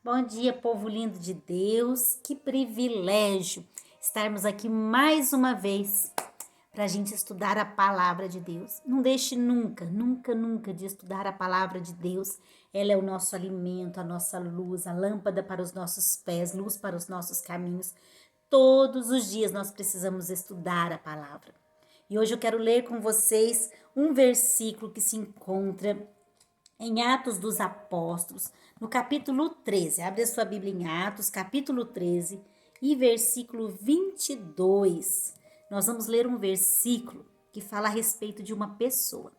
Bom dia, povo lindo de Deus. Que privilégio estarmos aqui mais uma vez para a gente estudar a palavra de Deus. Não deixe nunca, nunca, nunca de estudar a palavra de Deus. Ela é o nosso alimento, a nossa luz, a lâmpada para os nossos pés, luz para os nossos caminhos. Todos os dias nós precisamos estudar a palavra. E hoje eu quero ler com vocês um versículo que se encontra em Atos dos Apóstolos, no capítulo 13. Abre a sua Bíblia em Atos, capítulo 13 e versículo 22. Nós vamos ler um versículo que fala a respeito de uma pessoa.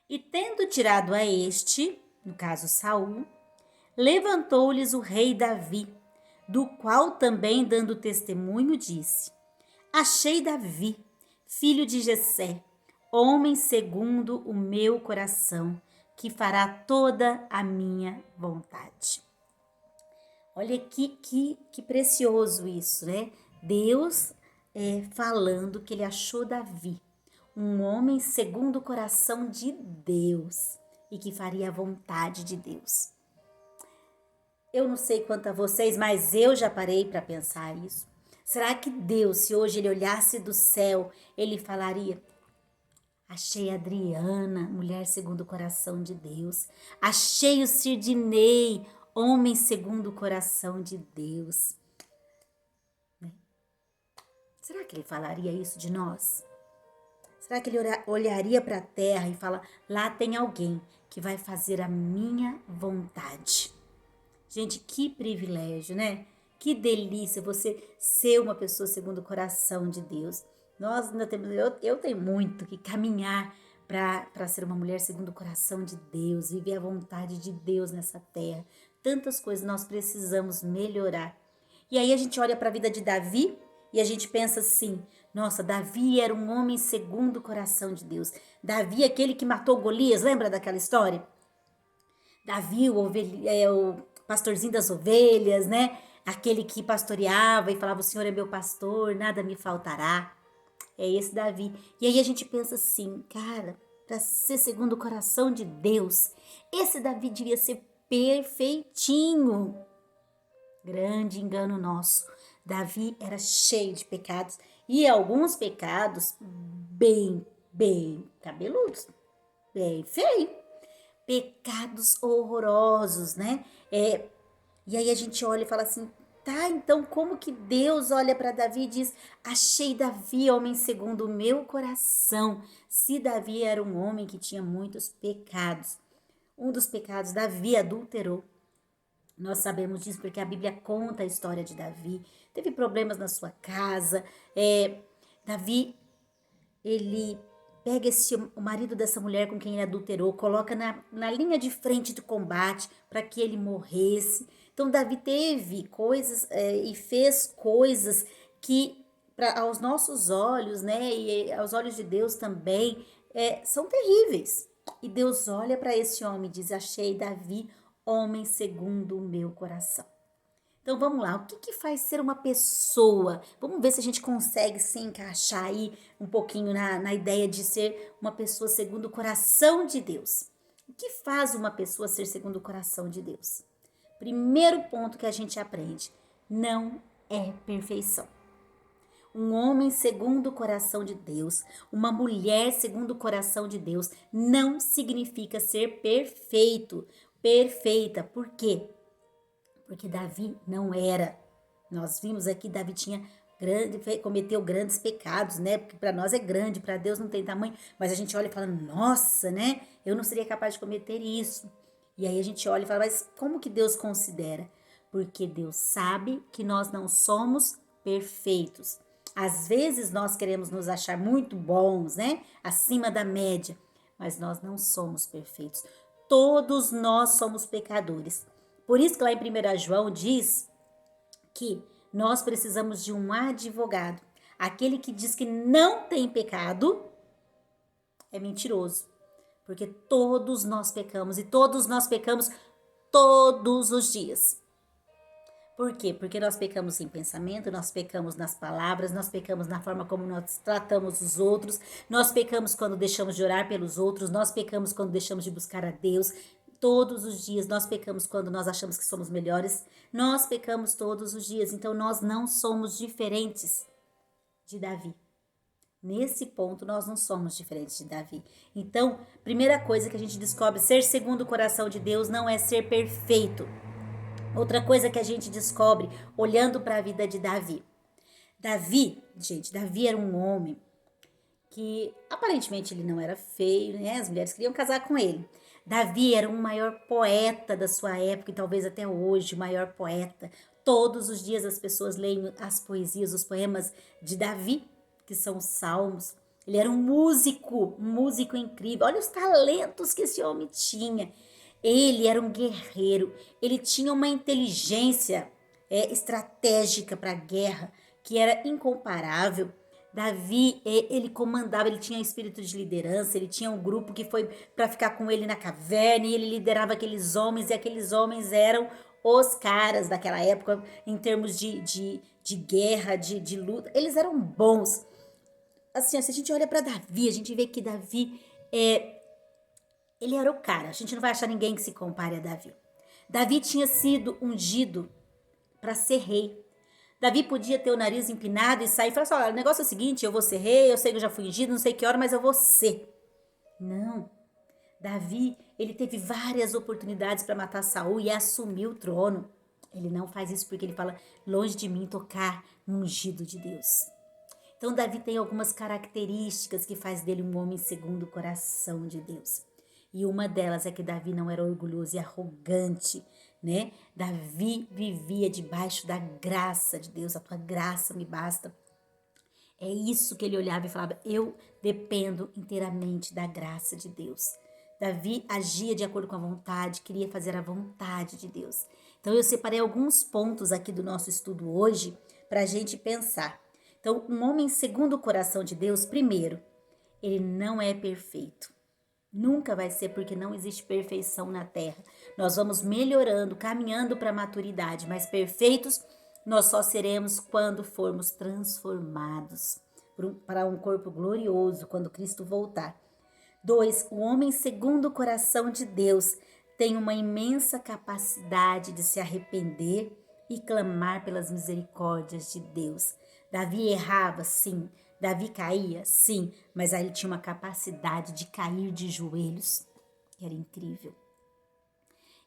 E tendo tirado a este, no caso Saul, levantou-lhes o rei Davi, do qual também dando testemunho disse: Achei Davi, filho de Jessé, homem segundo o meu coração, que fará toda a minha vontade. Olha que precioso isso, né? Deus falando que ele achou Davi, um homem segundo o coração de Deus e que faria a vontade de Deus. Eu não sei quanto a vocês, mas eu já parei para pensar isso. Será que Deus, se hoje ele olhasse do céu, ele falaria: Achei a Adriana, mulher segundo o coração de Deus. Achei o Sirdinei, homem segundo o coração de Deus. Será que ele falaria isso de nós? Será que ele olharia para a terra e fala: lá tem alguém que vai fazer a minha vontade? Gente, que privilégio, né? Que delícia você ser uma pessoa segundo o coração de Deus. Nós ainda temos, eu tenho muito que caminhar para ser uma mulher segundo o coração de Deus, viver a vontade de Deus nessa terra. Tantas coisas nós precisamos melhorar. E aí a gente olha para a vida de Davi e a gente pensa assim: nossa, Davi era um homem segundo o coração de Deus. Davi, aquele que matou Golias, lembra daquela história? Davi, o pastorzinho das ovelhas, né? Aquele que pastoreava e falava: o Senhor é meu pastor, nada me faltará. É esse Davi. E aí a gente pensa assim, cara, para ser segundo o coração de Deus, esse Davi devia ser perfeitinho. Grande engano nosso. Davi era cheio de pecados e alguns pecados bem cabeludos, bem feio. Pecados horrorosos, né? E aí a gente olha e fala assim: tá, então como que Deus olha para Davi e diz: achei Davi, homem segundo o meu coração? Se Davi era um homem que tinha muitos pecados. Um dos pecados, Davi adulterou. Nós sabemos disso porque a Bíblia conta a história de Davi. Teve problemas na sua casa. Davi, ele pega o marido dessa mulher com quem ele adulterou, coloca na linha de frente do combate para que ele morresse. Então, Davi teve coisas e fez coisas que, aos nossos olhos, né, e aos olhos de Deus também, são terríveis. E Deus olha para esse homem e diz: achei Davi, homem segundo o meu coração. Então vamos lá, o que faz ser uma pessoa? Vamos ver se a gente consegue se encaixar aí um pouquinho na ideia de ser uma pessoa segundo o coração de Deus. O que faz uma pessoa ser segundo o coração de Deus? Primeiro ponto que a gente aprende: não é perfeição. Um homem segundo o coração de Deus, uma mulher segundo o coração de Deus, não significa ser perfeito, perfeita. Por quê? Porque Davi não era. Nós vimos aqui, Davi cometeu grandes pecados, né? Porque para nós é grande, para Deus não tem tamanho. Mas a gente olha e fala: nossa, né? Eu não seria capaz de cometer isso. E aí a gente olha e fala: mas como que Deus considera? Porque Deus sabe que nós não somos perfeitos. Às vezes nós queremos nos achar muito bons, né? Acima da média. Mas nós não somos perfeitos. Todos nós somos pecadores. Por isso que lá em 1 João diz que nós precisamos de um advogado. Aquele que diz que não tem pecado é mentiroso. Porque todos nós pecamos e todos nós pecamos todos os dias. Por quê? Porque nós pecamos em pensamento, nós pecamos nas palavras, nós pecamos na forma como nós tratamos os outros, nós pecamos quando deixamos de orar pelos outros, nós pecamos quando deixamos de buscar a Deus. todos os dias. Nós pecamos quando nós achamos que somos melhores. Nós pecamos todos os dias. Então, nós não somos diferentes de Davi. Nesse ponto, nós não somos diferentes de Davi. Então, primeira coisa que a gente descobre, ser segundo o coração de Deus não é ser perfeito. Outra coisa que a gente descobre olhando para a vida de Davi. Davi era um homem que aparentemente ele não era feio, né? As mulheres queriam casar com ele. Davi era um maior poeta da sua época e talvez até hoje o maior poeta. Todos os dias as pessoas leem as poesias, os poemas de Davi, que são os salmos. Ele era um músico incrível. Olha os talentos que esse homem tinha. Ele era um guerreiro, ele tinha uma inteligência estratégica para a guerra que era incomparável. Davi, ele comandava, ele tinha espírito de liderança, ele tinha um grupo que foi para ficar com ele na caverna e ele liderava aqueles homens e aqueles homens eram os caras daquela época em termos de guerra, de luta, eles eram bons. Assim, se a gente olha para Davi, a gente vê que Davi ele era o cara. A gente não vai achar ninguém que se compare a Davi. Davi tinha sido ungido para ser rei. Davi podia ter o nariz empinado e sair e falar assim, olha, o negócio é o seguinte, eu vou ser rei, eu sei que eu já fui ungido, não sei que hora, mas eu vou ser. Não. Davi, ele teve várias oportunidades para matar Saul e assumir o trono. Ele não faz isso porque ele fala, longe de mim tocar no ungido de Deus. Então, Davi tem algumas características que faz dele um homem segundo o coração de Deus. E uma delas é que Davi não era orgulhoso e arrogante, né? Davi vivia debaixo da graça de Deus, a tua graça me basta. É isso que ele olhava e falava, eu dependo inteiramente da graça de Deus. Davi agia de acordo com a vontade, queria fazer a vontade de Deus. Então eu separei alguns pontos aqui do nosso estudo hoje para a gente pensar. Então, um homem segundo o coração de Deus, primeiro, ele não é perfeito. Nunca vai ser porque não existe perfeição na terra. Nós vamos melhorando, caminhando para a maturidade, mas perfeitos nós só seremos quando formos transformados para um corpo glorioso, quando Cristo voltar. 2. O homem segundo o coração de Deus tem uma imensa capacidade de se arrepender e clamar pelas misericórdias de Deus. Davi errava, sim. Davi caía, sim, mas aí ele tinha uma capacidade de cair de joelhos, que era incrível.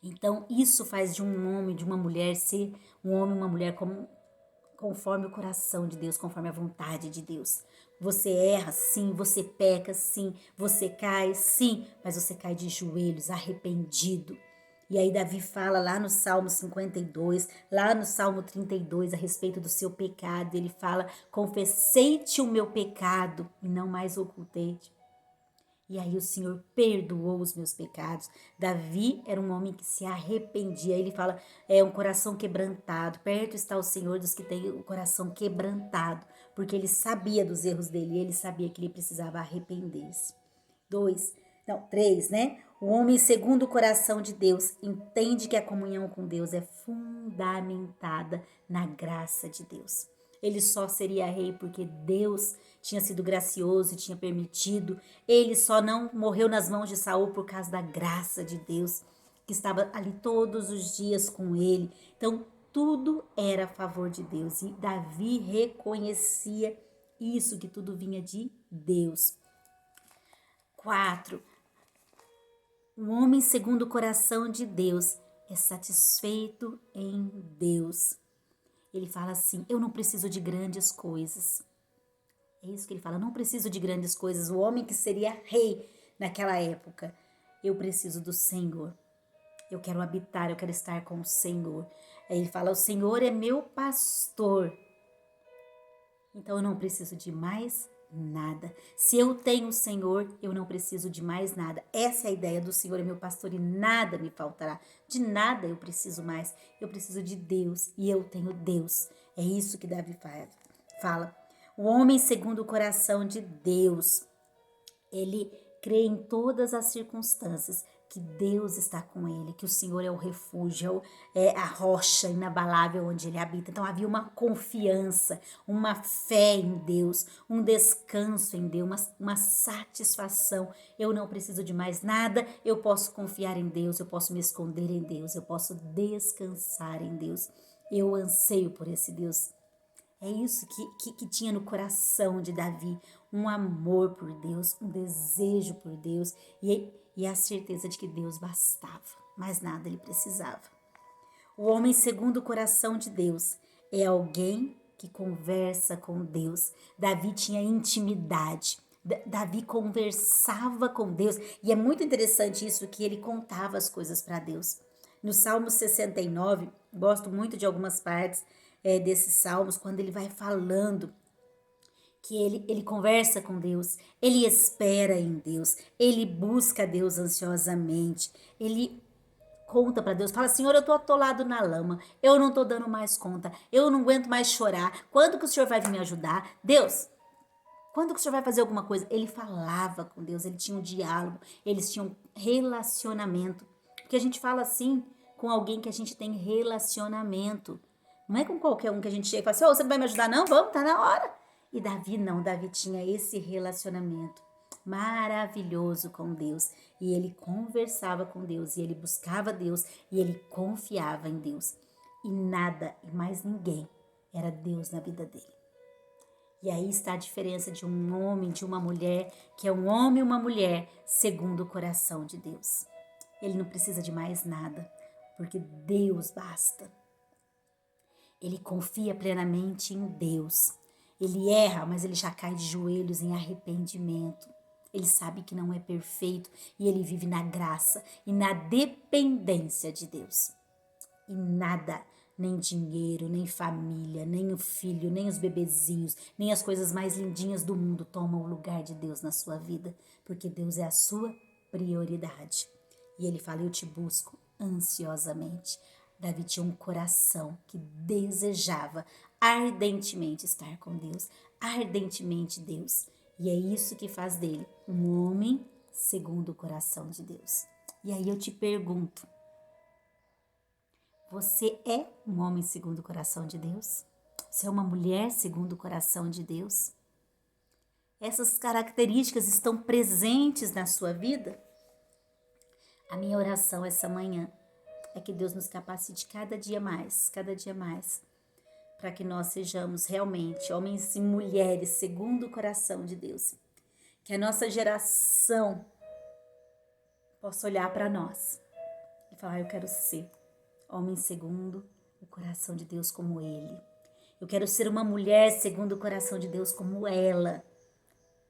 Então, isso faz de um homem, de uma mulher, ser um homem e uma mulher conforme o coração de Deus, conforme a vontade de Deus. Você erra, sim, você peca, sim, você cai, sim, mas você cai de joelhos, arrependido. E aí Davi fala lá no Salmo 52, lá no Salmo 32, a respeito do seu pecado. Ele fala, confessei-te o meu pecado e não mais ocultei-te. E aí o Senhor perdoou os meus pecados. Davi era um homem que se arrependia. Ele fala, é um coração quebrantado. Perto está o Senhor dos que têm o coração quebrantado. Porque ele sabia dos erros dele e ele sabia que ele precisava arrepender-se. 3, né? O homem segundo o coração de Deus entende que a comunhão com Deus é fundamentada na graça de Deus. Ele só seria rei porque Deus tinha sido gracioso e tinha permitido. Ele só não morreu nas mãos de Saul por causa da graça de Deus, que estava ali todos os dias com ele. Então, tudo era a favor de Deus. E Davi reconhecia isso, que tudo vinha de Deus. 4. Um homem segundo o coração de Deus é satisfeito em Deus. Ele fala assim, eu não preciso de grandes coisas. É isso que ele fala, não preciso de grandes coisas. O homem que seria rei naquela época, eu preciso do Senhor. Eu quero habitar, eu quero estar com o Senhor. Aí ele fala, o Senhor é meu pastor. Então eu não preciso de mais nada. Se eu tenho o Senhor, eu não preciso de mais nada. Essa é a ideia do Senhor é meu pastor e nada me faltará. De nada eu preciso mais. Eu preciso de Deus e eu tenho Deus. É isso que Davi fala. O homem segundo o coração de Deus, ele crê em todas as circunstâncias, que Deus está com ele, que o Senhor é o refúgio, é a rocha inabalável onde ele habita. Então havia uma confiança, uma fé em Deus, um descanso em Deus, uma satisfação. Eu não preciso de mais nada, eu posso confiar em Deus, eu posso me esconder em Deus, eu posso descansar em Deus. Eu anseio por esse Deus. É isso que tinha no coração de Davi, um amor por Deus, um desejo por Deus e a certeza de que Deus bastava, mais nada ele precisava. O homem segundo o coração de Deus é alguém que conversa com Deus. Davi tinha intimidade. Davi conversava com Deus. E é muito interessante isso, que ele contava as coisas para Deus. No Salmo 69, gosto muito de algumas partes desses salmos, quando ele vai falando que ele conversa com Deus, ele espera em Deus, ele busca Deus ansiosamente, ele conta para Deus, fala: Senhor, eu tô atolado na lama, eu não tô dando mais conta, eu não aguento mais chorar, quando que o Senhor vai vir me ajudar? Deus, quando que o Senhor vai fazer alguma coisa? Ele falava com Deus, ele tinha um diálogo, eles tinham relacionamento, porque a gente fala assim com alguém que a gente tem relacionamento, não é com qualquer um que a gente chega e fala assim: você não vai me ajudar não? Vamos, tá na hora. E Davi não, Davi tinha esse relacionamento maravilhoso com Deus, e ele conversava com Deus, e ele buscava Deus, e ele confiava em Deus, e nada e mais ninguém era Deus na vida dele. E aí está a diferença de um homem, de uma mulher, que é um homem e uma mulher segundo o coração de Deus. Ele não precisa de mais nada, porque Deus basta. Ele confia plenamente em Deus. Ele erra, mas ele já cai de joelhos em arrependimento. Ele sabe que não é perfeito e ele vive na graça e na dependência de Deus. E nada, nem dinheiro, nem família, nem o filho, nem os bebezinhos, nem as coisas mais lindinhas do mundo tomam o lugar de Deus na sua vida, porque Deus é a sua prioridade. E ele fala: eu te busco ansiosamente. Davi tinha um coração que desejava ardentemente estar com Deus, ardentemente Deus. E é isso que faz dele um homem segundo o coração de Deus. E aí eu te pergunto: você é um homem segundo o coração de Deus? Você é uma mulher segundo o coração de Deus? Essas características estão presentes na sua vida? A minha oração essa manhã é que Deus nos capacite cada dia mais, para que nós sejamos realmente homens e mulheres segundo o coração de Deus. Que a nossa geração possa olhar para nós e falar: eu quero ser homem segundo o coração de Deus como ele. Eu quero ser uma mulher segundo o coração de Deus como ela.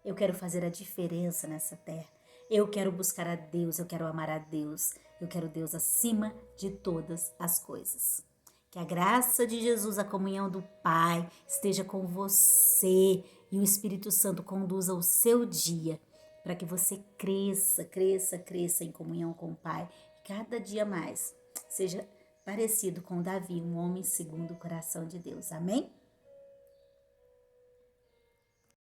Eu quero fazer a diferença nessa terra. Eu quero buscar a Deus, eu quero amar a Deus. Eu quero Deus acima de todas as coisas. Que a graça de Jesus, a comunhão do Pai esteja com você e o Espírito Santo conduza o seu dia para que você cresça em comunhão com o Pai. Cada dia mais seja parecido com Davi, um homem segundo o coração de Deus. Amém?